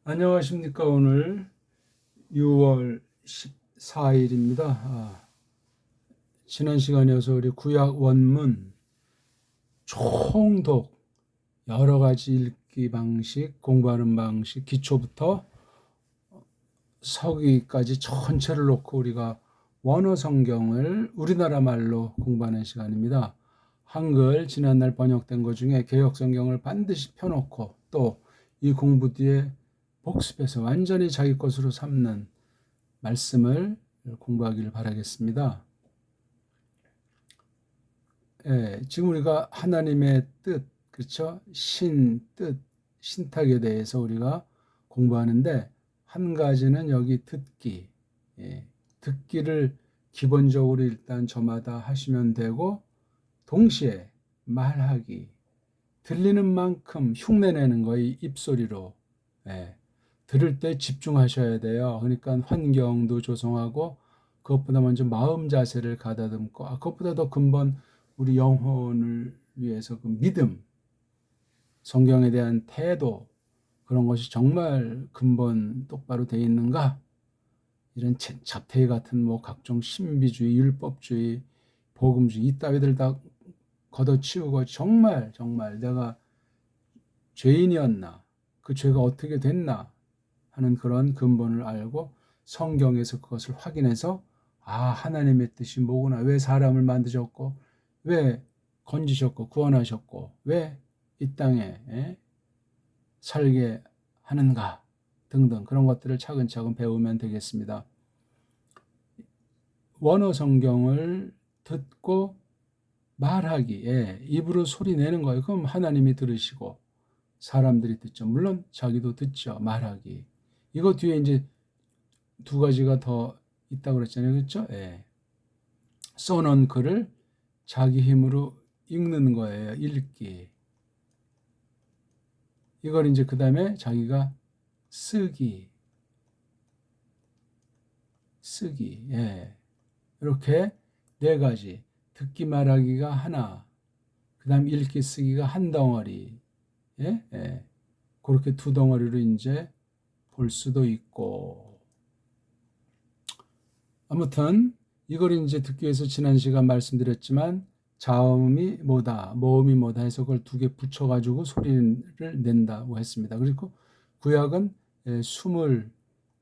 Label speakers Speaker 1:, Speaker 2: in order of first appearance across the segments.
Speaker 1: 안녕하십니까. 오늘 6월 14일입니다. 지난 시간이어서 우리 구약 원문 총독 여러 가지 읽기 방식, 공부하는 방식, 기초부터 서기까지 전체를 놓고 우리가 원어 성경을 우리나라 말로 공부하는 시간입니다. 한글 지난날 번역된 것 중에 개역 성경을 반드시 펴놓고 또 이 공부 뒤에 복습해서 완전히 자기 것으로 삼는 말씀을 공부하기를 바라겠습니다. 지금 우리가 하나님의 뜻, 그렇죠? 뜻, 신탁에 대해서 우리가 공부하는데 한 가지는 여기 듣기, 듣기를 기본적으로 일단 저마다 하시면 되고 동시에 말하기, 들리는 만큼 흉내내는 거의 입소리로 들을 때 집중하셔야 돼요. 그러니까 환경도 조성하고 그것보다 먼저 마음 자세를 가다듬고 그것보다 더 근본 우리 영혼을 위해서 그 믿음, 성경에 대한 태도 그런 것이 정말 근본 똑바로 돼 있는가? 이런 자퇴 같은 뭐 각종 신비주의, 율법주의, 복음주의 이따위들 다 걷어치우고 정말 내가 죄인이었나? 그 죄가 어떻게 됐나? 하는 그런 근본을 알고 성경에서 그것을 확인해서 하나님의 뜻이 뭐구나. 왜 사람을 만드셨고 왜 건지셨고 구원하셨고 왜 이 땅에 살게 하는가 등등 그런 것들을 차근차근 배우면 되겠습니다. 원어 성경을 듣고 말하기, 입으로 소리 내는 거예요. 그럼 하나님이 들으시고 사람들이 듣죠. 물론 자기도 듣죠. 말하기. 이거 뒤에 이제 두 가지가 더 있다고 그랬잖아요. 그렇죠? 써놓은 글을 자기 힘으로 읽는 거예요. 읽기. 이걸 이제 그 다음에 자기가 쓰기. 이렇게 네 가지. 듣기 말하기가 하나. 그 다음 읽기 쓰기가 한 덩어리. 그렇게 두 덩어리로 이제 볼 수도 있고. 아무튼 이걸 이제 듣기 위해서 지난 시간 말씀드렸지만 자음이 뭐다, 모음이 뭐다 해서 그걸 두 개 붙여가지고 소리를 낸다고 했습니다. 그리고 구약은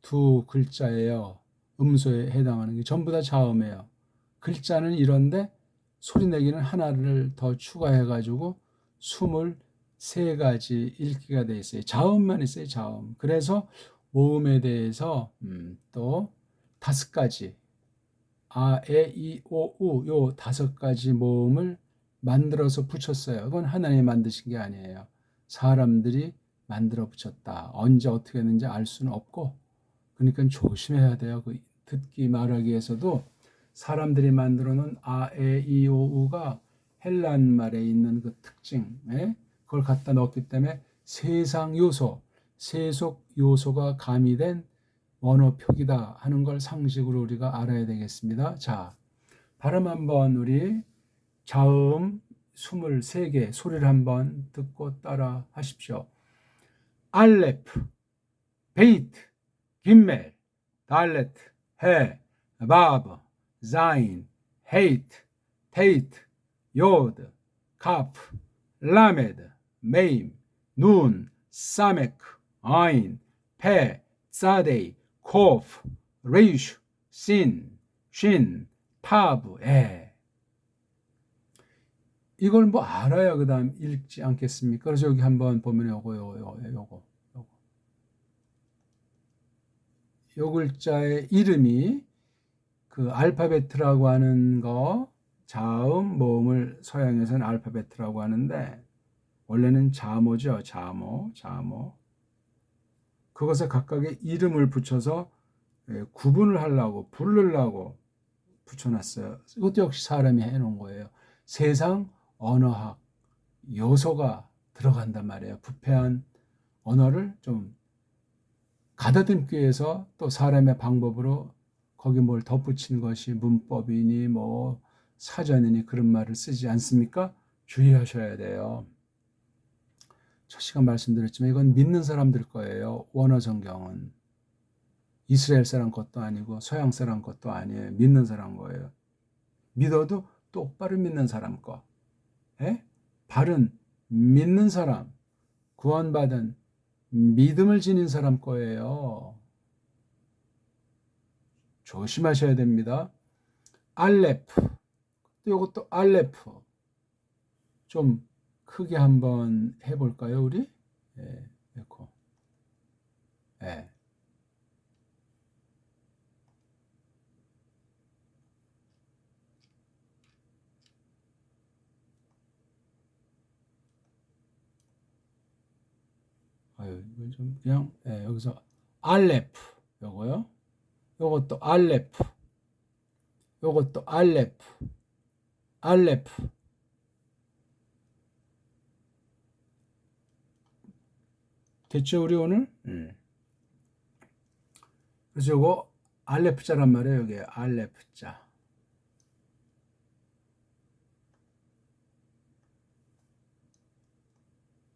Speaker 1: 22글자예요. 음소에 해당하는 게 전부 다 자음이에요. 글자는 이런데 소리 내기는 하나를 더 추가해가지고 23가지 읽기가 돼 있어요. 자음만 있어요, 자음. 그래서 모음에 대해서 또 5가지 에, 이, 오, 우 요 5가지 모음을 만들어서 붙였어요. 그건 하나님이 만드신 게 아니에요. 사람들이 만들어 붙였다. 언제 어떻게 했는지 알 수는 없고 그러니까 조심해야 돼요. 그 듣기 말하기에서도 사람들이 만들어 놓은 에, 이, 오, 우가 헬란 말에 있는 그 특징, 그걸 갖다 넣었기 때문에 세상 요소, 세속 요소가 가미된 언어 표기다 하는 걸 상식으로 우리가 알아야 되겠습니다. 자, 발음 한번 우리 자음 23개 소리를 한번 듣고 따라 하십시오. 알레프, 베이트, 김멜, 달레트, 해, 바브, 자인, 헤이트, 테이트, 요드, 카프, 라메드, 메임, 눈, 사메크, 아인, 페, 사데이, 코프, 레이슈, 신, 쉰, 타브, 이걸 뭐 알아야 그 다음 읽지 않겠습니까? 그래서 여기 한번 보면 요거. 요 글자의 이름이 그 알파벳이라고 하는 거, 자음, 모음을 서양에서는 알파벳이라고 하는데 원래는 자모죠. 자모. 그것에 각각의 이름을 붙여서 구분을 하려고 부르려고 붙여놨어요. 이것도 역시 사람이 해놓은 거예요. 세상 언어학 요소가 들어간단 말이에요. 부패한 언어를 좀 가다듬기 위해서 또 사람의 방법으로 거기 뭘 덧붙이는 것이 문법이니 뭐 사전이니 그런 말을 쓰지 않습니까? 주의하셔야 돼요. 첫 시간 말씀드렸지만 이건 믿는 사람들 거예요. 원어 성경은 이스라엘 사람 것도 아니고 서양 사람 것도 아니에요. 믿는 사람 거예요. 믿어도 똑바로 믿는 사람 거. 예? 바른 믿는 사람, 구원받은 믿음을 지닌 사람 거예요. 조심하셔야 됩니다. 알레프. 또 이것도 알레프. 좀 크게 한번 해볼까요, 우리? 예, 에코. 예. 아유, 이건 좀 그냥 여기서 알레프 요거요. 요것도 알레프. 요것도 알레프. 알레프. 됐죠, 우리 오늘? 그래서 요거 알레프자란 말이에요, 여기 알레프자.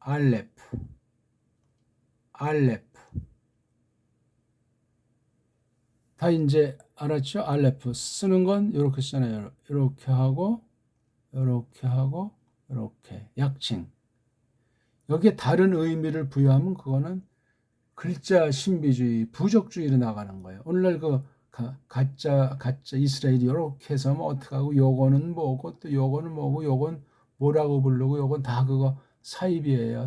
Speaker 1: 알레프. 알레프. 다 이제 알았죠? 알레프 쓰는 건 이렇게 쓰잖아요. 이렇게 하고 이렇게 하고 이렇게 약칭. 여기에 다른 의미를 부여하면 그거는 글자 신비주의, 부적주의로 나가는 거예요. 오늘날 그 가짜 이스라엘이 이렇게 해서 뭐 어떻게 하고 요거는 뭐고 또 요거는 뭐고 요건 뭐라고 부르고 요건 다 그거 사입이에요.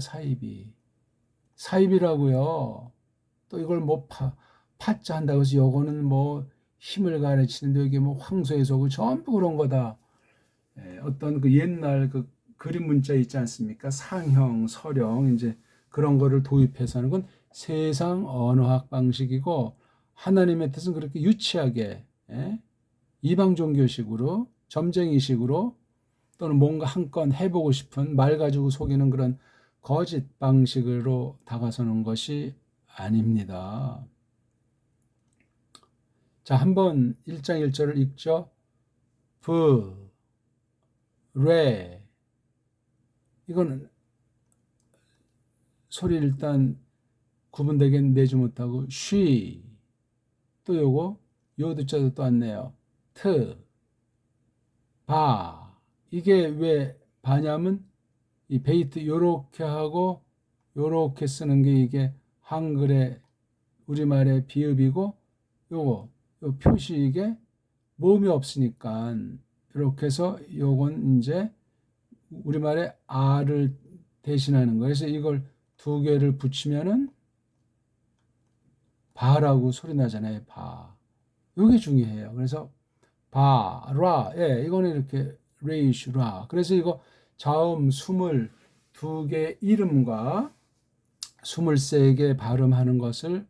Speaker 1: 사입이라고요. 또 이걸 뭐 파자 한다고 해서 요거는 뭐 힘을 가르치는데 여기 뭐 황소의 소고 전부 그런 거다. 어떤 그 옛날 그 그림 문자 있지 않습니까? 상형, 서령 이제 그런 거를 도입해서 하는 건 세상 언어학 방식이고 하나님의 뜻은 그렇게 유치하게 이방 종교식으로 점쟁이식으로 또는 뭔가 한 건 해보고 싶은 말 가지고 속이는 그런 거짓 방식으로 다가서는 것이 아닙니다. 자, 한번 1장 1절을 읽죠. 레. 이거는 소리 일단 구분되게 내지 못하고 쉬. 또 요거 요드자도 또 안 내요. 바. 이게 왜 바냐면 이 베이트 요렇게 하고 요렇게 쓰는 게 이게 한글의 우리말의 비읍이고 요거 요 표시 이게 모음이 없으니까 이렇게 해서 요건 이제 우리말의 R을 대신하는 거예요. 그래서 이걸 두 개를 붙이면은 바라고 소리 나잖아요. 바. 요게 중요해요. 그래서 바, 라. 예, 이거는 이렇게 레이슈, 라. 그래서 이거 자음 22개 이름과 23개 발음하는 것을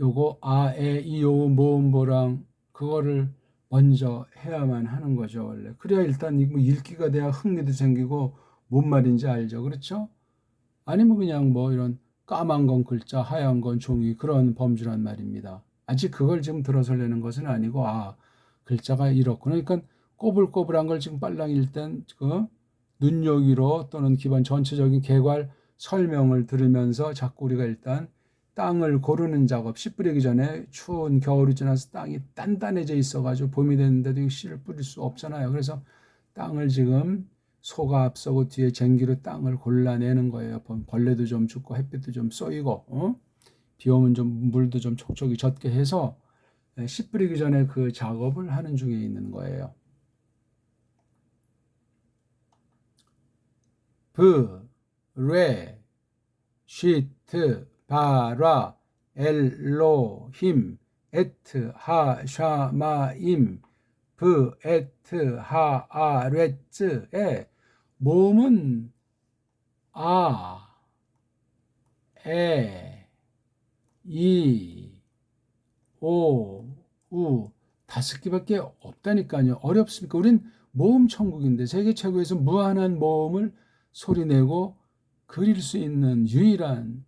Speaker 1: 요거 아, 에, 이, 오, 모음보랑 그거를 먼저 해야만 하는 거죠, 원래. 그래야 일단 뭐 읽기가 돼야 흥미도 생기고 뭔 말인지 알죠. 그렇죠? 아니면 그냥 뭐 이런 까만 건 글자, 하얀 건 종이 그런 범주란 말입니다. 아직 그걸 지금 들어설려는 것은 아니고 글자가 이렇구나. 그러니까 꼬불꼬불한 걸 지금 빨랑 읽던 그 눈여기로 또는 기본 전체적인 개괄 설명을 들으면서 자꾸 우리가 일단 땅을 고르는 작업, 씨 뿌리기 전에 추운 겨울이 지나서 땅이 단단해져 있어가지고 봄이 됐는데도 씨를 뿌릴 수 없잖아요. 그래서 땅을 지금 소가 앞서고 뒤에 쟁기로 땅을 골라내는 거예요. 벌레도 좀 죽고 햇빛도 좀 쏘이고 비 오면 좀 물도 좀 촉촉이 젖게 해서 씨 뿌리기 전에 그 작업을 하는 중에 있는 거예요. 레, 쉬트, 바라, 엘로힘, 에트, 하샤마임, 에트, 하아레츠의 모음은 아, 에, 이, 오, 우 5개밖에 없다니까요. 어렵습니까? 우린 모음 천국인데 세계 최고에서 무한한 모음을 소리내고 그릴 수 있는 유일한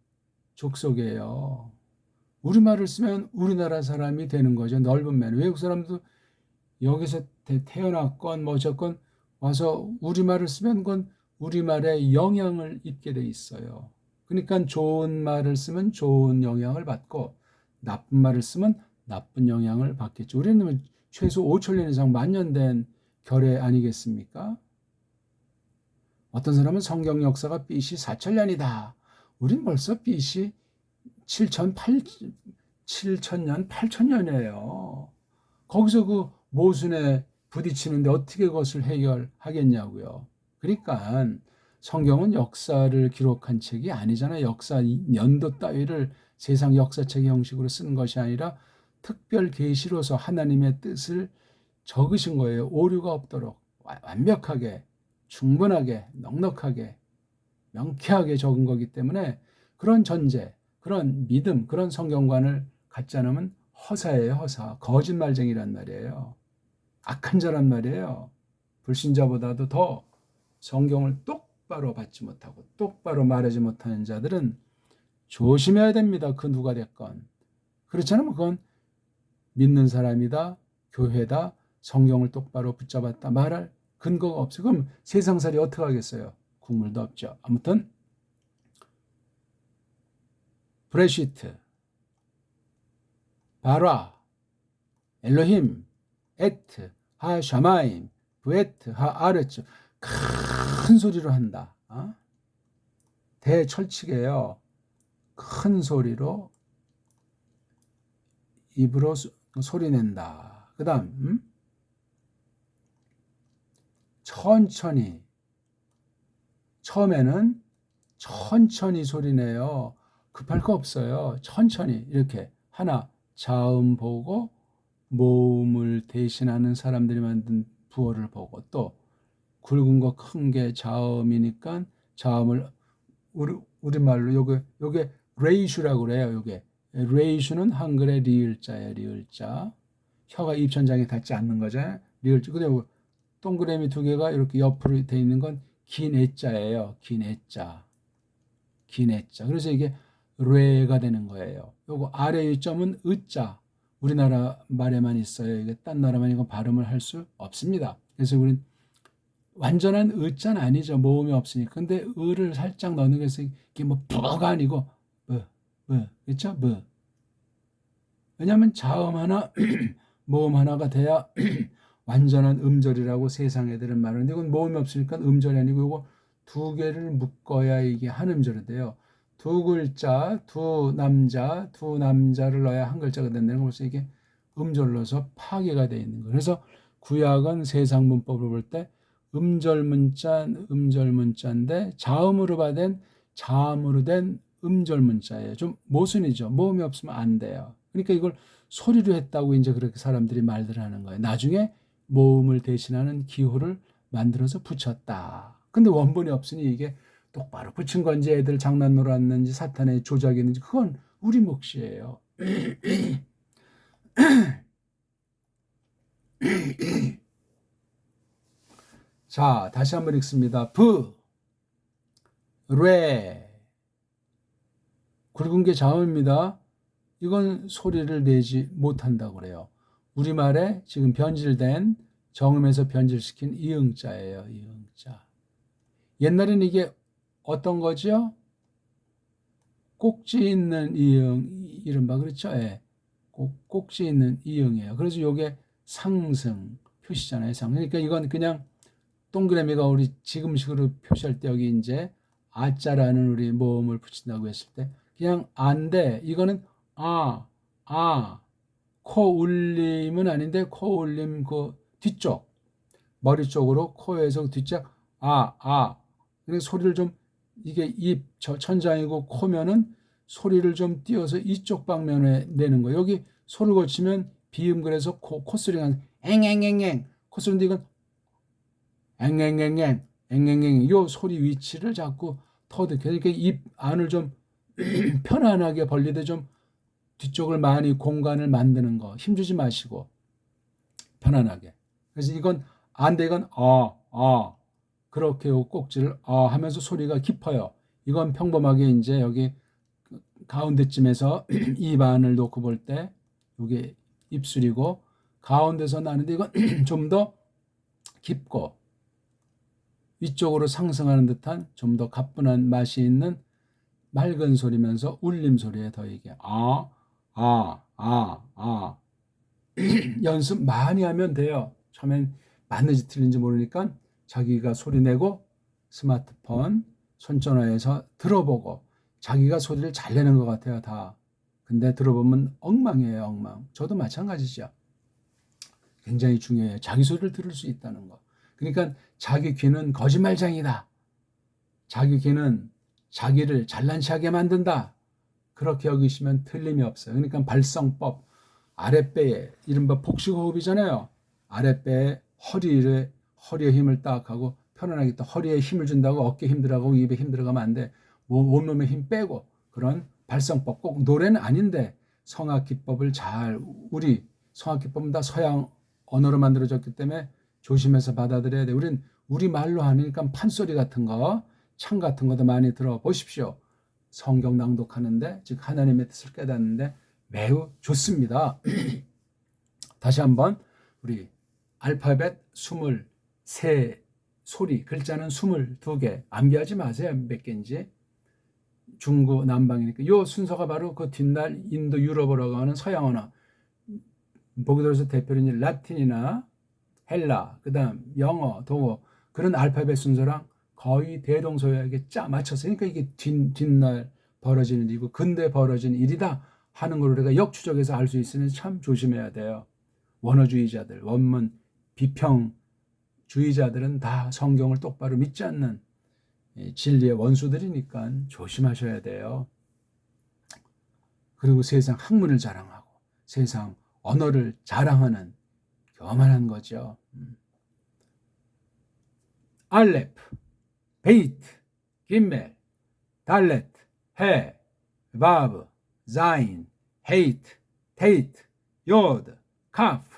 Speaker 1: 족속이에요. 우리말을 쓰면 우리나라 사람이 되는 거죠. 넓은 면. 외국 사람도 여기서 태어났건 뭐 어쨌건 와서 우리말을 쓰면 그건 우리말에 영향을 입게 돼 있어요. 그러니까 좋은 말을 쓰면 좋은 영향을 받고 나쁜 말을 쓰면 나쁜 영향을 받겠죠. 우리는 최소 5천 년 이상 만년 된 결의 아니겠습니까? 어떤 사람은 성경 역사가 BC 4천 년이다. 우린 벌써 BC 7천 년, 8천 년이에요. 거기서 그 모순에 부딪히는데 어떻게 그것을 해결하겠냐고요. 그러니까 성경은 역사를 기록한 책이 아니잖아요. 역사 연도 따위를 세상 역사책 형식으로 쓰는 것이 아니라 특별 계시로서 하나님의 뜻을 적으신 거예요. 오류가 없도록 완벽하게, 충분하게, 넉넉하게, 명쾌하게 적은 거기 때문에 그런 전제, 그런 믿음, 그런 성경관을 갖지 않으면 허사예요, 허사. 거짓말쟁이란 말이에요. 악한 자란 말이에요. 불신자보다도 더 성경을 똑바로 받지 못하고 똑바로 말하지 못하는 자들은 조심해야 됩니다. 그 누가 됐건. 그렇지 않으면 그건 믿는 사람이다, 교회다, 성경을 똑바로 붙잡았다 말할 근거가 없어요. 그럼 세상살이 어떻게 하겠어요? 국물도 없죠. 아무튼 브레시트, 바라, 엘로힘, 에트, 하 샤마임, 브에트, 하 아르츠. 큰 소리로 한다. 대철칙이에요. 큰 소리로 입으로 소리 낸다. 그 다음 천천히, 처음에는 천천히 소리내요. 급할 거 없어요. 천천히 이렇게 하나 자음 보고 모음을 대신하는 사람들이 만든 부어를 보고 또 굵은 거 큰 게 자음이니까 자음을 우리말로 요게 레이슈라고 그래요. 요게 레이슈는 한글의 리을자예요. 리을자. 혀가 입천장에 닿지 않는 거죠. 리을자. 근데 동그라미 두 개가 이렇게 옆으로 돼 있는 건 긴 애자예요. 긴 애자. 긴 애자. 그래서 이게 레가 되는 거예요. 요거 아래 위점은 으자. 우리나라 말에만 있어요. 이게 딴 나라만 이거 발음을 할 수 없습니다. 그래서 우리는 완전한 으자는 아니죠. 모음이 없으니까. 근데 으를 살짝 넣는 것에서 이게 뭐 부가 아니고 그렇죠? 뭐. 왜냐하면 자음 하나, 모음 하나가 돼야 완전한 음절이라고 세상 애들은 말하는데 이건 모음이 없으니까 음절이 아니고 이거 두 개를 묶어야 이게 한 음절이 돼요. 두 글자, 두 남자를 넣어야 한 글자가 된다는 거 벌써 이게 음절로서 파괴가 되어 있는 거예요. 그래서 구약은 세상 문법을 볼 때 음절 문자인데 자음으로 받은 자음으로 된 음절 문자예요. 좀 모순이죠. 모음이 없으면 안 돼요. 그러니까 이걸 소리로 했다고 이제 그렇게 사람들이 말들 하는 거예요. 나중에 모음을 대신하는 기호를 만들어서 붙였다. 근데 원본이 없으니 이게 똑바로 붙인 건지 애들 장난 놀았는지 사탄의 조작이었는지 그건 우리 몫이에요. 자, 다시 한번 읽습니다. 레. 굵은 게 자음입니다. 이건 소리를 내지 못한다고 그래요. 우리말에 지금 변질된 정음에서 변질시킨 이응자예요. 이응자. 옛날에는 이게 어떤 거죠? 꼭지 있는 이응, 이른바 그렇죠? 예. 꼭지 있는 이응이에요. 그래서 이게 상승 표시잖아요. 그러니까 이건 그냥 동그라미가 우리 지금식으로 표시할 때 여기 이제 아자라는 우리 모음을 붙인다고 했을 때 그냥 안데 이거는 코 울림은 아닌데 코 울림 그 뒤쪽 머리 쪽으로 코에서 뒤쪽 그래서 소리를 좀 이게 입 천장이고 코면은 소리를 좀 띄워서 이쪽 방면에 내는 거. 여기 소를 거치면 비음 그래서 콧소리가 앵앵앵앵 콧소리인데 이건 앵앵앵앵 요 소리 위치를 자꾸 터득해. 그러니까 입 안을 좀 편안하게 벌리되 좀 뒤쪽을 많이 공간을 만드는 거 힘주지 마시고 편안하게. 그래서 이건 안돼 이건 그렇게 꼭지를 하면서 소리가 깊어요. 이건 평범하게 이제 여기 가운데쯤에서 입 안을 놓고 볼 때 이게 입술이고 가운데서 나는데 이건 좀 더 깊고 위쪽으로 상승하는 듯한 좀 더 가뿐한 맛이 있는 맑은 소리면서 울림 소리에 더 이게 연습 많이 하면 돼요. 처음엔 맞는지 틀린지 모르니까 자기가 소리 내고 스마트폰 손전화에서 들어보고 자기가 소리를 잘 내는 것 같아요, 다. 근데 들어보면 엉망이에요, 엉망. 저도 마찬가지죠. 굉장히 중요해요. 자기 소리를 들을 수 있다는 거. 그러니까 자기 귀는 거짓말장이다. 자기 귀는 자기를 잘난 체하게 만든다. 그렇게 여기시면 틀림이 없어요. 그러니까 발성법, 아랫배에 이른바 복식호흡이잖아요. 아랫배에 허리에 힘을 딱 하고 편안하게 또 허리에 힘을 준다고 어깨 힘들어가고 입에 힘들어가면 안 돼. 온몸에 힘 빼고 그런 발성법. 꼭 노래는 아닌데 성악기법을 잘 우리 성악기법은 다 서양 언어로 만들어졌기 때문에 조심해서 받아들여야 돼. 우린 우리 말로 하니까 판소리 같은 거, 창 같은 것도 많이 들어보십시오. 성경 낭독하는데 즉 하나님의 뜻을 깨닫는데 매우 좋습니다. 다시 한번 우리 알파벳 23 소리 글자는 22개 암기하지 마세요. 몇 개인지. 중구 남방이니까 이 순서가 바로 그 뒷날 인도 유럽어라고 하는 서양 언어 보기 들어서 대표적인 라틴이나 헬라 그다음 영어 동어 그런 알파벳 순서랑 거의 대동소이하게 짜 맞춰서 그러니까 이게 뒷날 벌어지는 일이고 근대 벌어진 일이다 하는 걸 우리가 역추적해서 알 수 있으니 참 조심해야 돼요. 원어주의자들 원문 비평주의자들은 다 성경을 똑바로 믿지 않는 진리의 원수들이니까 조심하셔야 돼요. 그리고 세상 학문을 자랑하고 세상 언어를 자랑하는 교만한 거죠. 알레프, 베이트, 김멜, 달렛, 해, 바브, 자인, 헤이트, 테이트, 요드, 카프,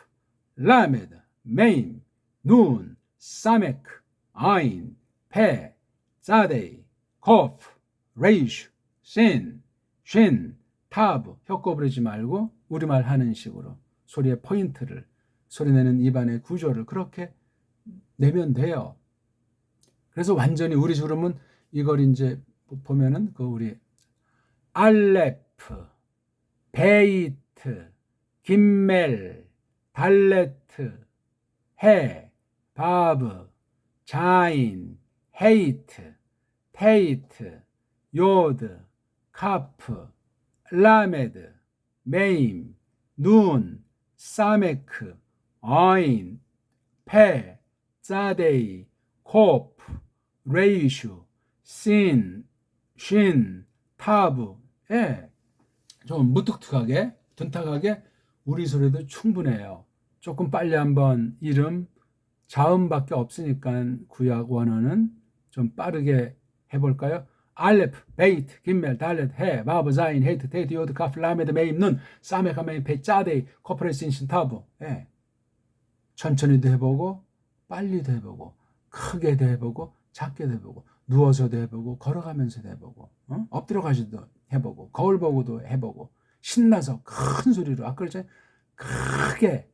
Speaker 1: 라메드, 메임, 눈, 사메크, 아인, 페, 자데이, 코프, 레이슈, 신, 쉰, 타브, 혀 꼬부리지 말고 우리말 하는 식으로 소리의 포인트를 소리내는 입안의 구조를 그렇게 내면 돼요. 그래서 완전히 우리 주름은 이걸 이제 보면은 그 우리 알레프, 베이트, 김멜, 달레트, 해, 바브, 자인, 헤이트, 테이트, 요드, 카프, 라메드, 메임, 눈, 사메크, 아인, 페, 자데이, 코프, 레이슈, 신, 쉰, 타브. 예, 좀 무뚝뚝하게 둔탁하게 우리 소리도 충분해요. 조금 빨리 한번 이름 자음밖에 없으니까 구약 원어는 좀 빠르게 해볼까요? 알레프, 베이트, 김멜, 달렛, 해, 바브, 자인, 헤이트, 테이트, 요드, 카프, 라메드, 메임, 눈, 사메카, 메임, 페, 짜데이, 코프레신, 신타브. 예. 천천히도 해보고 빨리도 해보고 크게도 해보고 작게도 해보고 누워서도 해보고 걸어가면서도 해보고 엎드려 가지도 해보고 거울 보고도 해보고 신나서 큰 소리로 아까 그랬잖아요. 크게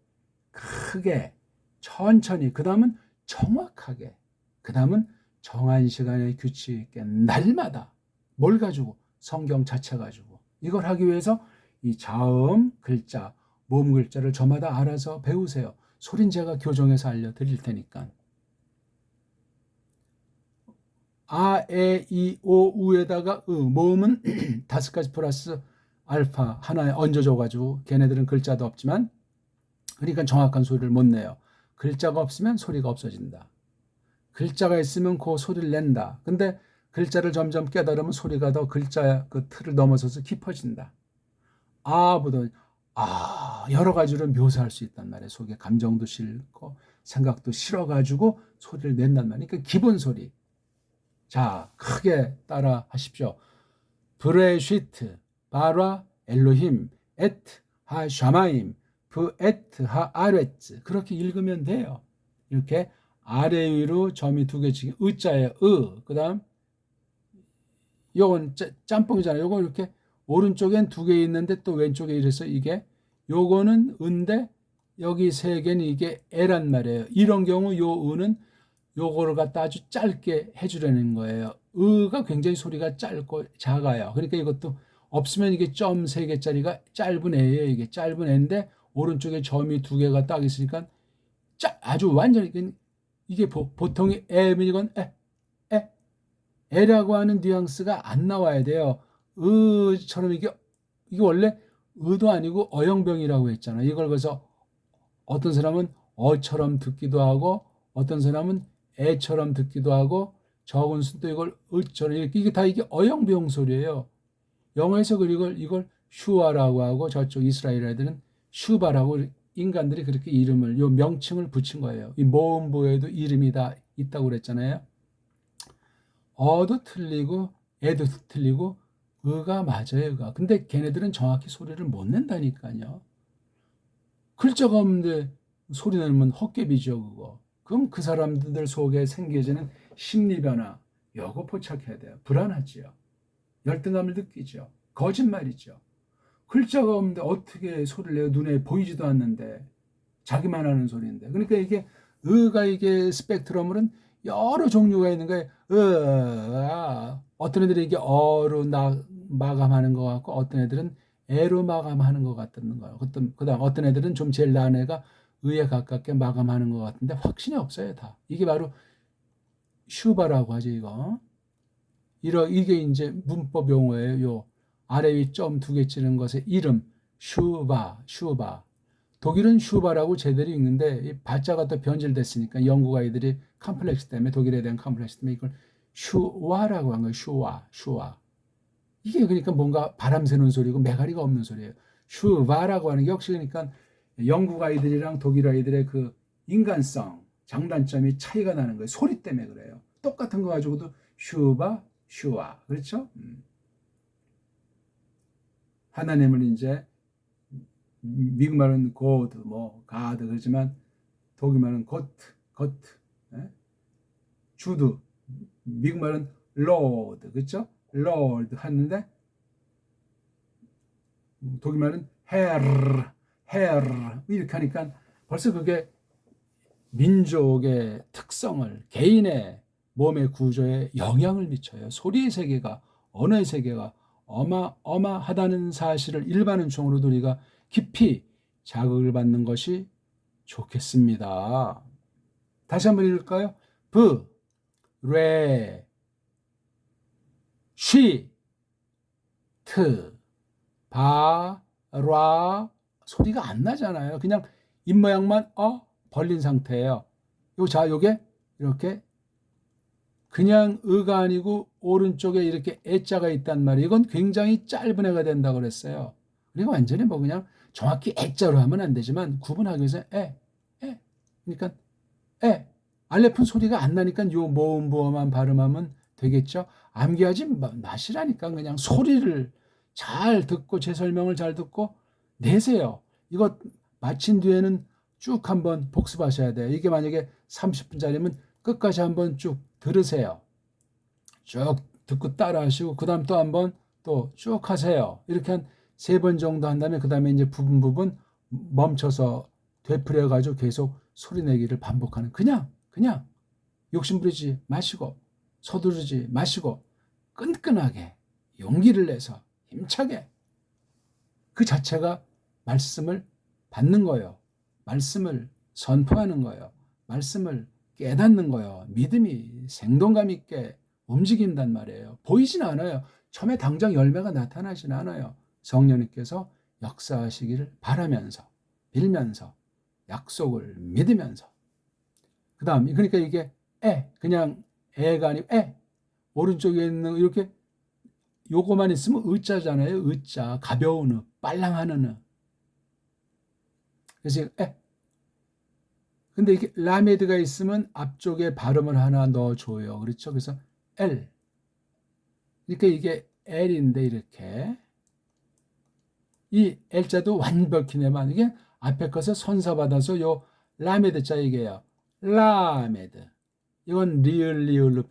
Speaker 1: 천천히 그 다음은 정확하게 그 다음은 정한 시간에 규칙 있게 날마다 뭘 가지고 성경 자체 가지고 이걸 하기 위해서 이 자음 글자 모음 글자를 저마다 알아서 배우세요. 소린 제가 교정해서 알려드릴 테니까. 아, 에, 이, 오, 우에다가 모음은 5가지 플러스 알파 하나에 얹어줘가지고 걔네들은 글자도 없지만 그러니까 정확한 소리를 못 내요. 글자가 없으면 소리가 없어진다. 글자가 있으면 그 소리를 낸다. 근데 글자를 점점 깨달으면 소리가 더 글자 그 틀을 넘어서서 깊어진다. 아보다 여러 가지로 묘사할 수 있단 말이에요. 속에 감정도 실고 생각도 실어가지고 소리를 낸단 말이에요. 그러니까 기본 소리. 자, 크게 따라 하십시오. 브레시트, 바라, 엘로힘, 에트, 하, 샤마임, 브, 에트, 하, 아레츠. 그렇게 읽으면 돼요. 이렇게 아래 위로 점이 2개씩 의자예요. 그 다음 요건 짬뽕이잖아요. 요거 이렇게 오른쪽엔 2개 있는데 또 왼쪽에 이래서 이게 요거는 은데 여기 3개는 이게 에란 말이에요. 이런 경우 요 은은 요거를 갖다 아주 짧게 해주려는 거예요. 으가 굉장히 소리가 짧고 작아요. 그러니까 이것도 없으면 이게 점 3개짜리가 짧은 애예요. 이게 짧은 애인데 오른쪽에 점이 2개가 딱 있으니까 아주 완전히 이게 보통의 에면 이건 에라고 하는 뉘앙스가 안 나와야 돼요. 으처럼 이게 원래 으도 아니고 어영병이라고 했잖아요. 이걸 그래서 어떤 사람은 어처럼 듣기도 하고 어떤 사람은 애처럼 듣기도 하고 적은 수도 이걸 으처럼 이게 다 이게 어영병 소리예요. 영어에서 이걸 슈아라고 하고 저쪽 이스라엘 애들은 슈바라고 인간들이 그렇게 이름을 요 명칭을 붙인 거예요. 이 모음부에도 이름이 다 있다고 그랬잖아요. 어도 틀리고 애도 틀리고 으가 맞아요. 으가. 근데 걔네들은 정확히 소리를 못 낸다니까요. 글자가 없는데 소리 내면 헛개비죠 그거. 그럼 그 사람들 속에 생겨지는 심리 변화 요거 포착해야 돼요. 불안하지요. 열등감을 느끼죠. 거짓말이죠. 글자가 없는데 어떻게 소리를 내요? 눈에 보이지도 않는데 자기만 하는 소리인데. 그러니까 이게 으가 이게 스펙트럼은 여러 종류가 있는 거예요. 어떤 애들이 이게 어로 마감하는 것 같고 어떤 애들은 애로 마감하는 것 같은 거예요. 그다음 어떤 애들은 좀 제일 나은 애가 의에 가깝게 마감하는 것 같은데 확신이 없어요 다. 이게 바로 슈바라고 하죠 이거. 이게 이제 문법 용어예요. 요 아래 위 점 2개 치는 것의 이름 슈바. 독일은 슈바라고 제대로 읽는데 이 발자가 또 변질됐으니까 영국 아이들이 컴플렉스 때문에 독일에 대한 컴플렉스 때문에 이걸 슈와라고 한 거예요. 슈와. 이게 그러니까 뭔가 바람 새는 소리고 매가리가 없는 소리예요. 슈바라고 하는 게 역시 그러니까 영국 아이들이랑 독일 아이들의 그 인간성, 장단점이 차이가 나는 거예요. 소리 때문에 그래요. 똑같은 거 가지고도 슈와. 그렇죠? 하나님을 이제 미국 말은 God, God 그렇지만 독일 말은 got, 주드, 미국 말은 Lord, 그렇죠? Lord 하는데 독일 말은 Herr 이렇게 하니까 벌써 그게 민족의 특성을 개인의 몸의 구조에 영향을 미쳐요. 소리의 세계가 언어의 세계가 어마어마하다는 사실을 일반은총으로도 우리가 깊이 자극을 받는 것이 좋겠습니다. 다시 한번 읽을까요? 브, 레, 쉬, 트, 바, 라 소리가 안 나잖아요. 그냥 입모양만 벌린 상태예요. 요게 이렇게 그냥 의가 아니고 오른쪽에 이렇게 애자가 있단 말이에요. 이건 굉장히 짧은 애가 된다고 그랬어요. 그리고 완전히 그냥 정확히 애자로 하면 안 되지만 구분하기 위해서 그러니까 알레폰 소리가 안 나니까 요 모음부어만 발음하면 되겠죠. 암기하지 마시라니까 그냥 소리를 잘 듣고 제 설명을 잘 듣고 내세요. 이거 마친 뒤에는 쭉 한번 복습하셔야 돼요. 이게 만약에 30분짜리면 끝까지 한번 쭉 들으세요. 쭉 듣고 따라 하시고 그 다음 또 한번 또 쭉 하세요. 이렇게 한 3번 정도 한 다음에 그 다음에 이제 부분 멈춰서 되풀이해 가지고 계속 소리 내기를 반복하는 그냥 욕심부리지 마시고 서두르지 마시고 끈끈하게 용기를 내서 힘차게 그 자체가 말씀을 받는 거예요. 말씀을 선포하는 거예요. 말씀을 깨닫는 거예요. 믿음이 생동감 있게 움직인단 말이에요. 보이진 않아요. 처음에 당장 열매가 나타나진 않아요. 성령님께서 역사하시기를 바라면서 빌면서 약속을 믿으면서 그 다음 그러니까 이게 그냥 애가 아니고 오른쪽에 있는 이렇게 요거만 있으면 의자잖아요. 의자 가벼운 의 빨랑하는 의 그래서 근데 이게 라메드가 있으면 앞쪽에 발음을 하나 넣어줘요. 그렇죠? 그래서 L. 그러니까 이게 L인데 이렇게 이 L자도 완벽히 내면 이게 앞에 것을 선사받아서 요 라메드 자 이게요. 라메드. 이건 리을로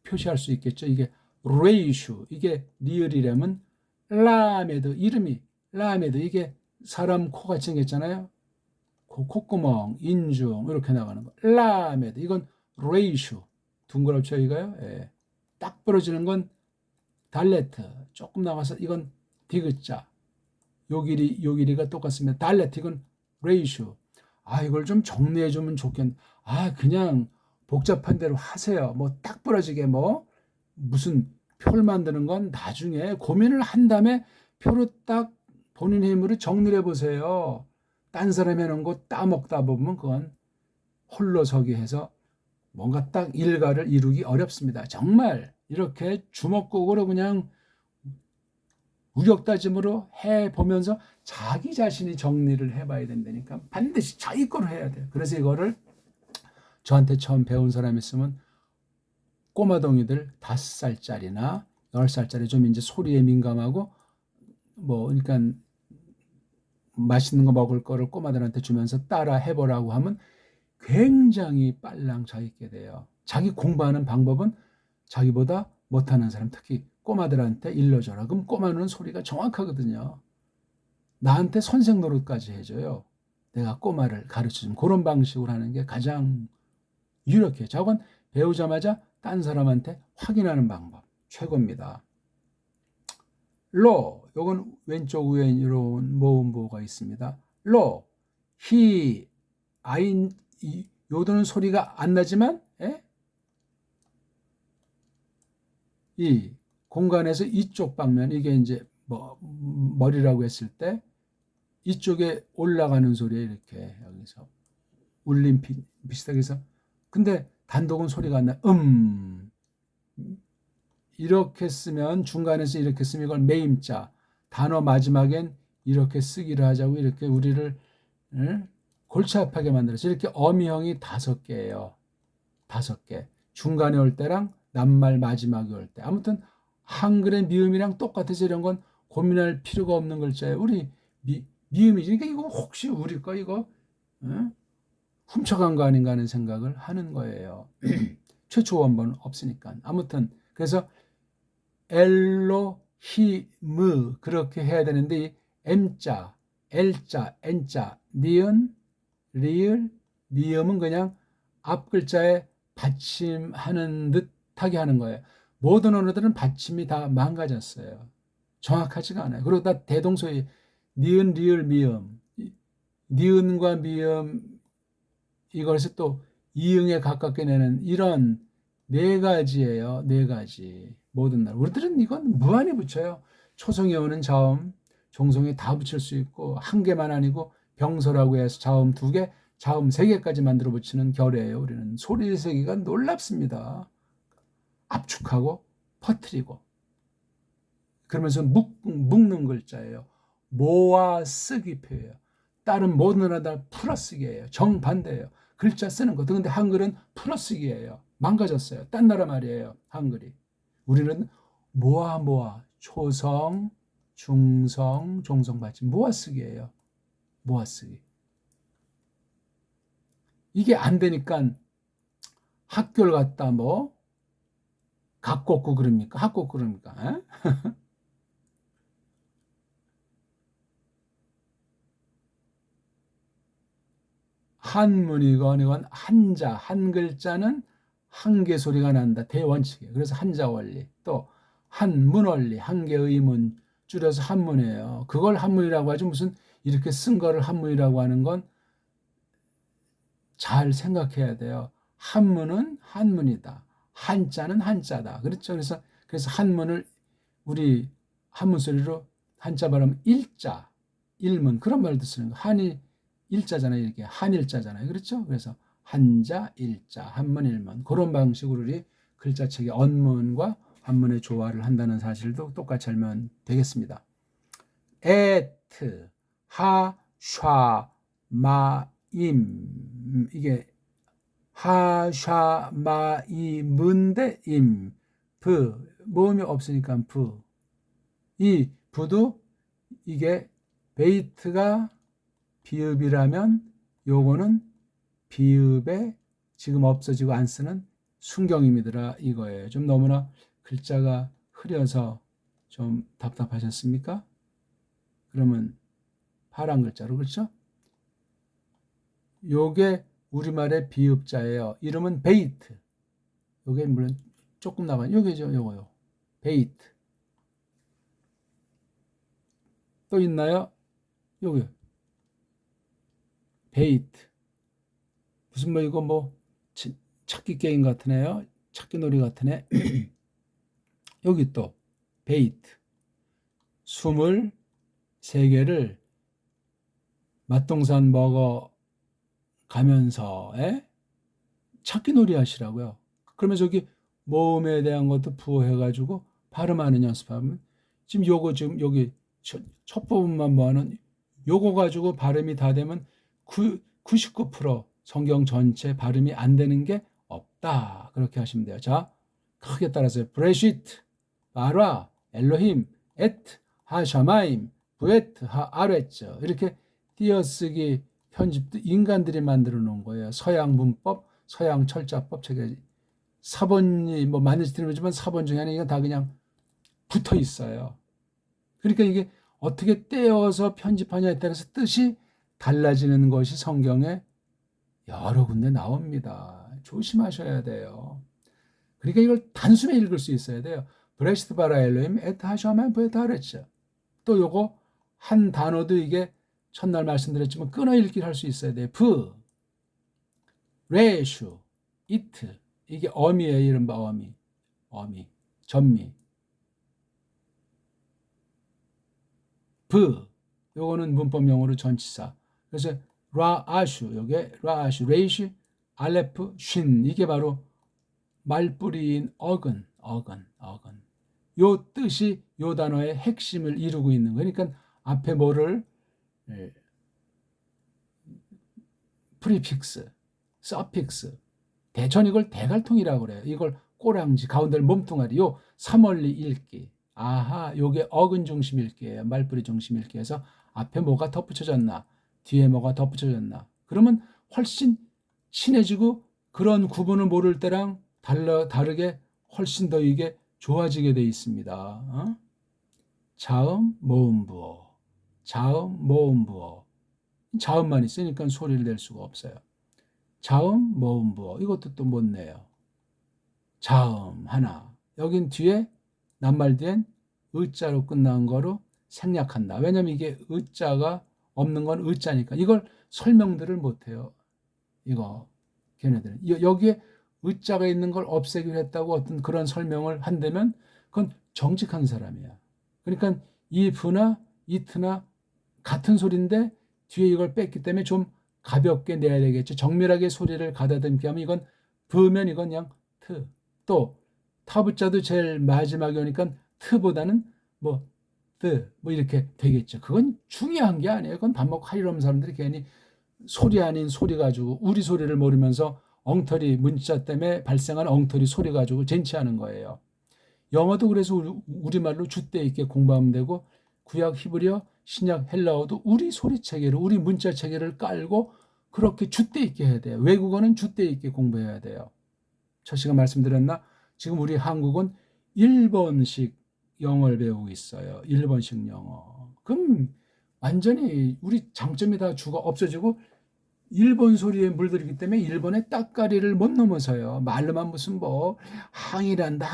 Speaker 1: 표시할 수 있겠죠. 이게 레이슈. 이게 리을이라면 라메드. 이름이 라메드. 이게 사람 코같이 생겼잖아요. 콧구멍, 인중 이렇게 나가는 거. 라메드. 이건 ratio. 둥그렇죠, 이거요? 예. 딱 부러지는 건 달레트. 조금 남아서 이건 디귿자. 요 길이가 똑같으면 달레트, 이건 ratio. 아, 이걸 좀 정리해 주면 좋겠네. 아, 그냥 복잡한 대로 하세요. 뭐 딱 부러지게 뭐 무슨 표를 만드는 건 나중에 고민을 한 다음에 표로 딱 본인의 힘으로 정리를 해보세요. 딴 사람이 해놓은 거 따먹다 보면 그건 홀로서기 해서 뭔가 딱 일가를 이루기 어렵습니다. 정말 이렇게 주먹구구로 그냥 우격다짐으로 해보면서 자기 자신이 정리를 해봐야 된다니까. 반드시 자기 거로 해야 돼요. 그래서 이거를 저한테 처음 배운 사람이 있으면 꼬마동이들 5살짜리나 10살짜리 좀 이제 소리에 민감하고 뭐 그러니까 맛있는 거 먹을 거를 꼬마들한테 주면서 따라 해보라고 하면 굉장히 빨랑 자 있게 돼요. 자기 공부하는 방법은 자기보다 못하는 사람, 특히 꼬마들한테 일러줘라. 그럼 꼬마는 소리가 정확하거든요. 나한테 선생 노릇까지 해줘요. 내가 꼬마를 가르쳐주면 그런 방식으로 하는 게 가장 유력해요. 저건 배우자마자 딴 사람한테 확인하는 방법 최고입니다. 로, 요건 왼쪽 위에 이런 모음보가 있습니다. 로, 히, 아인, 요도는 소리가 안 나지만 이 공간에서 이쪽 방면, 이게 이제 뭐 머리라고 했을 때 이쪽에 올라가는 소리에 이렇게 여기서 울림 비슷하게 해서, 근데 단독은 소리가 안 나. 이렇게 쓰면, 중간에서 이렇게 쓰면 이걸 매임자, 단어 마지막엔 이렇게 쓰기를 하자고 이렇게 우리를 골치 아프게 만들어서 이렇게 어미형이 5개예요. 5개. 중간에 올 때랑 낱말 마지막에 올 때. 아무튼 한글의 미음이랑 똑같아서 이런 건 고민할 필요가 없는 글자예요. 우리 미음이지. 그러니까 이거 혹시 우리 거 이거 훔쳐간 거 아닌가 하는 생각을 하는 거예요. 최초 원본은 없으니까. 아무튼 그래서 엘로히므 그렇게 해야 되는데 이 M자, L자, N자, 니은, 리을, 미음은 그냥 앞 글자에 받침하는 듯하게 하는 거예요. 모든 언어들은 받침이 다 망가졌어요. 정확하지가 않아요. 그리고 다 대동소이 니은, 리을, 미음, 니은과 미음 이것을 또 이응에 가깝게 내는 이런 4가지예요. 4가지. 모든 날. 우리들은 이건 무한히 붙여요. 초성에 오는 자음, 종성에 다 붙일 수 있고, 한 개만 아니고 병서라고 해서 자음 2개, 자음 3개까지 만들어 붙이는 결이에요. 우리는 소리의 세계가 놀랍습니다. 압축하고 퍼뜨리고 그러면서 묶는 글자예요. 모아 쓰기 표예요. 다른 모든 언어 다 풀어쓰기예요. 정반대예요. 글자 쓰는 것도. 근데 한글은 풀어쓰기예요. 망가졌어요. 딴 나라 말이에요. 한글이. 우리는 모아 초성, 중성, 종성 받침 모아쓰기예요. 모아쓰기. 이게 안 되니까 학교를 갔다 뭐 각곡구 그럽니까? 학곡구 그럽니까? 에? 한문이건 이건 한자, 한 글자는 한 개 소리가 난다. 대원칙이에요. 그래서 한자 원리. 또 한문 원리, 한 개의 문 줄여서 한문이에요. 그걸 한문이라고 하지 무슨 이렇게 쓴 거를 한문이라고 하는 건 잘 생각해야 돼요. 한문은 한문이다. 한자는 한자다. 그렇죠? 그래서 한문을 우리 한문 소리로 한자 발음 일자, 일문 그런 말도 쓰는 거. 한이 일자잖아요. 이렇게 한일자잖아요. 그렇죠? 그래서 한자, 일자, 한문, 일문 그런 방식으로 우리 글자책의 언문과 한문의 조화를 한다는 사실도 똑같이 알면 되겠습니다. 에트, 하, 샤, 마, 임 이게 하, 샤, 마, 이, 문대, 임, 브 모음이 없으니까 브. 이 부도 이게 베이트가 비읍이라면 요거는 비읍에 지금 없어지고 안 쓰는 순경임이더라 이거예요. 좀 너무나 글자가 흐려서 좀 답답하셨습니까? 그러면 파란 글자로 그렇죠? 요게 우리말의 비읍자예요. 이름은 베이트. 요게 물론 조금 나가요. 요게죠. 요거요. 베이트. 또 있나요? 요게 베이트. 무슨 뭐 이거 뭐 찾기 게임 같으네요. 찾기 놀이 같으네. 여기 또 베이트. 23개를 맛동산 먹어 가면서 찾기 놀이 하시라고요. 그러면 저기 모음에 대한 것도 부호해가지고 발음하는 연습하면 지금 요거 지금 여기 첫 부분만 뭐하는 요거 가지고 발음이 다 되면 99% 성경 전체 발음이 안 되는 게 없다. 그렇게 하시면 돼요. 자, 크게 따라서요. 브레시트, 바라, 엘로힘, 에트, 하샤마임, 부에트, 하아레츠. 이렇게 띄어쓰기 편집도 인간들이 만들어 놓은 거예요. 서양 문법, 서양 철자법 책에 사본이 뭐 많은지 들으지만 사본 중에 하나 이건 다 그냥 붙어 있어요. 그러니까 이게 어떻게 떼어서 편집하냐에 따라서 뜻이 달라지는 것이 성경에 여러 군데 나옵니다. 조심하셔야 돼요. 그러니까 이걸 단숨에 읽을 수 있어야 돼요. 브레시트 바라 엘로임 에트 하샤만 부에타르츠. 또 요거 한 단어도 이게 첫날 말씀드렸지만 끊어 읽기를 할 수 있어야 돼요. 브, 레슈, 이트. 이게 어미예요. 이른바 어미. 어미. 전미. 브. 요거는 문법용어로 전치사. 그래서 라아슈. 요게 라아슈. 레이슈, 알레프, 쉰. 이게 바로 말뿌리인 어근. 요 뜻이 요 단어의 핵심을 이루고 있는 거예요. 그러니까 앞에 뭐를 프리픽스, 서픽스, 대전 이걸 대갈통이라고 그래요. 이걸 꼬랑지, 가운데를 몸뚱아리, 요 삼원리 읽기. 아하, 요게 어근 중심 읽기예요. 말뿌리 중심 읽기에서 앞에 뭐가 덧붙여졌나, 뒤에 뭐가 덧붙여졌나. 그러면 훨씬 친해지고 그런 구분을 모를 때랑 다르게 훨씬 더 이게 좋아지게 돼 있습니다. 자음, 모음, 부어. 자음, 모음, 부어. 자음만 있으니까 소리를 낼 수가 없어요. 자음, 모음, 부어. 이것도 또 못 내요. 자음 하나. 여긴 뒤에 낱말 뒤엔 의자로 끝난 거로 생략한다. 왜냐면 이게 의자가 없는 건 의자니까. 이걸 설명들을 못 해요. 이거 걔네들은. 여기에 의자가 있는 걸 없애기로 했다고 어떤 그런 설명을 한다면 그건 정직한 사람이야. 그러니까 if나 it나 같은 소리인데 뒤에 이걸 뺐기 때문에 좀 가볍게 내야 되겠죠. 정밀하게 소리를 가다듬게 하면 이건 브면 이건 그냥 트. 또 타부자도 제일 마지막에 오니까 트보다는 뭐 뜨, 뭐 이렇게 되겠죠. 그건 중요한 게 아니에요. 그건 밥 먹고 하이러는 사람들이 괜히 소리 아닌 소리 가지고 우리 소리를 모르면서 엉터리 문자 때문에 발생한 엉터리 소리 가지고 쟁취하는 거예요. 영어도 그래서 우리말로 줏대 있게 공부하면 되고 구약 히브리어, 신약 헬라어도 우리 소리체계를 우리 문자 체계를 깔고 그렇게 줏대 있게 해야 돼요. 외국어는 줏대 있게 공부해야 돼요. 첫 시간 말씀드렸나? 지금 우리 한국은 일본식 영어를 배우고 있어요. 일본식 영어. 그럼 완전히 우리 장점이 다 없어지고 일본 소리에 물들이기 때문에 일본의 따까리를 못 넘어서요. 말로만 무슨 뭐 항이란다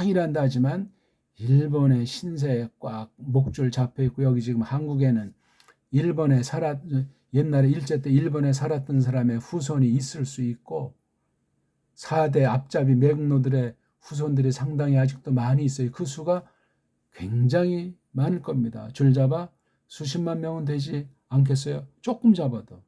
Speaker 1: 하지만 일본의 신세에 꽉 목줄 잡혀 있고 여기 지금 한국에는 일본에 옛날에 일제 때 일본에 살았던 사람의 후손이 있을 수 있고 4대 앞잡이 매국노들의 후손들이 상당히 아직도 많이 있어요. 그 수가 굉장히 많을 겁니다. 줄 잡아 수십만 명은 되지 않겠어요? 조금 잡아도.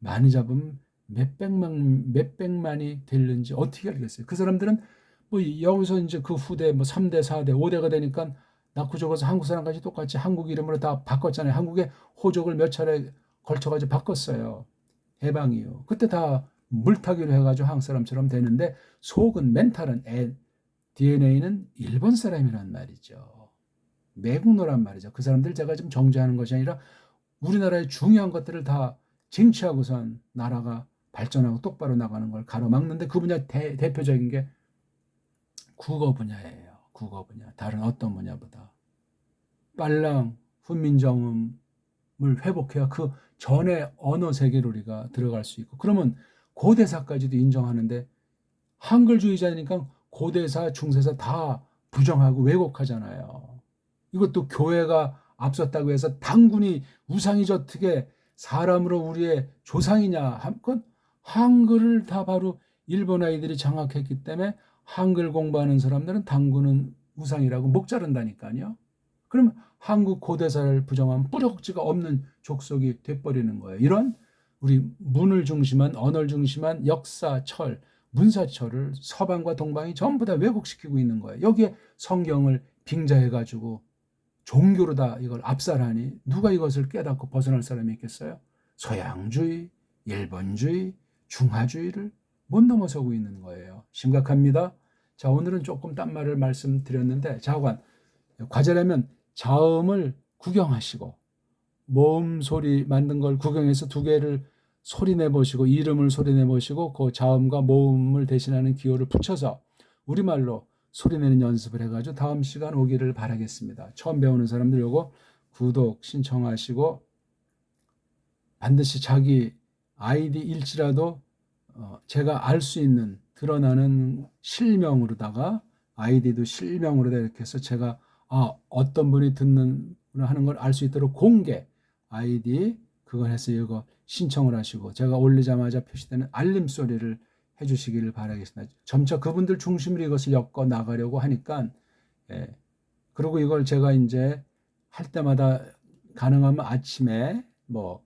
Speaker 1: 많이 잡으면 몇백만이 되는지 어떻게 알겠어요? 그 사람들은 뭐 여기서 이제 그 후대 뭐 3대, 4대, 5대가 되니까 낳고 죽어서 한국 사람까지 똑같이 한국 이름으로 다 바꿨잖아요. 한국의 호족을 몇 차례 걸쳐가지고 바꿨어요. 해방 이후. 그때 다 물타기로 해가지고 한국 사람처럼 되는데 속은 멘탈은 DNA는 일본 사람이란 말이죠. 매국노란 말이죠. 그 사람들 제가 지금 정죄하는 것이 아니라 우리나라의 중요한 것들을 다 쟁취하고선 나라가 발전하고 똑바로 나가는 걸 가로막는데 그 분야 대표적인 게 국어 분야예요. 국어 분야. 다른 어떤 분야보다. 빨랑 훈민정음을 회복해야 그 전에 언어 세계로 우리가 들어갈 수 있고 그러면 고대사까지도 인정하는데 한글주의자니까 고대사, 중세사 다 부정하고 왜곡하잖아요. 이것도 교회가 앞섰다고 해서 당군이 우상이지 어떻게 사람으로 우리의 조상이냐. 그건 한글을 다 바로 일본 아이들이 장악했기 때문에 한글 공부하는 사람들은 당군은 우상이라고 목 자른다니까요. 그럼 한국 고대사를 부정하면 뿌리가 없는 족속이 돼버리는 거예요. 이런 우리 문을 중심한 언어를 중심한 역사, 철, 문사철을 서방과 동방이 전부 다 왜곡시키고 있는 거예요. 여기에 성경을 빙자해가지고 종교로 다 이걸 압살하니 누가 이것을 깨닫고 벗어날 사람이 있겠어요? 서양주의, 일본주의, 중화주의를 못 넘어서고 있는 거예요. 심각합니다. 자, 오늘은 조금 딴 말을 말씀드렸는데 자관, 과제라면 자음을 구경하시고 모음 소리 만든 걸 구경해서 두 개를 소리 내보시고 이름을 소리 내보시고 그 자음과 모음을 대신하는 기호를 붙여서 우리말로 소리내는 연습을 해가지고 다음 시간 오기를 바라겠습니다. 처음 배우는 사람들 요거 구독 신청하시고 반드시 자기 아이디 일지라도 제가 알 수 있는 드러나는 실명으로다가 아이디도 실명으로 이렇게 해서 제가 어떤 분이 듣는 하는 걸 알 수 있도록 공개 아이디 그걸 해서 이거 신청을 하시고 제가 올리자마자 표시되는 알림 소리를 해주시기를 바라겠습니다. 점차 그분들 중심으로 이것을 엮어 나가려고 하니까 그리고 이걸 제가 이제 할 때마다 가능하면 아침에 뭐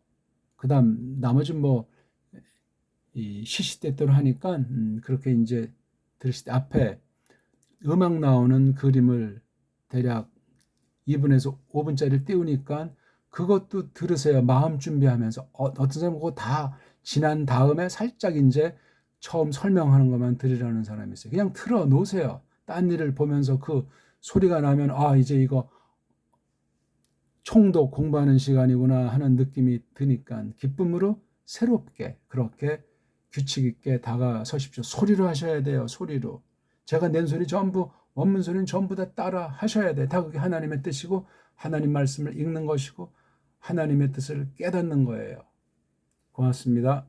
Speaker 1: 그다음 나머지 뭐 이 시시때때로 하니까 그렇게 이제 들으실 때 앞에 음악 나오는 그림을 대략 2분에서 5분짜리를 띄우니까 그것도 들으세요. 마음 준비하면서 어떤 사람은 그거 다 지난 다음에 살짝 이제 처음 설명하는 것만 들으라는 사람이 있어요. 그냥 틀어 놓으세요. 딴 일을 보면서 그 소리가 나면 이제 이거 총독 공부하는 시간이구나 하는 느낌이 드니까 기쁨으로 새롭게 그렇게 규칙 있게 다가서십시오. 소리로 하셔야 돼요. 소리로. 제가 낸 소리 전부 원문 소리는 전부 다 따라 하셔야 돼. 다 그게 하나님의 뜻이고 하나님 말씀을 읽는 것이고 하나님의 뜻을 깨닫는 거예요. 고맙습니다.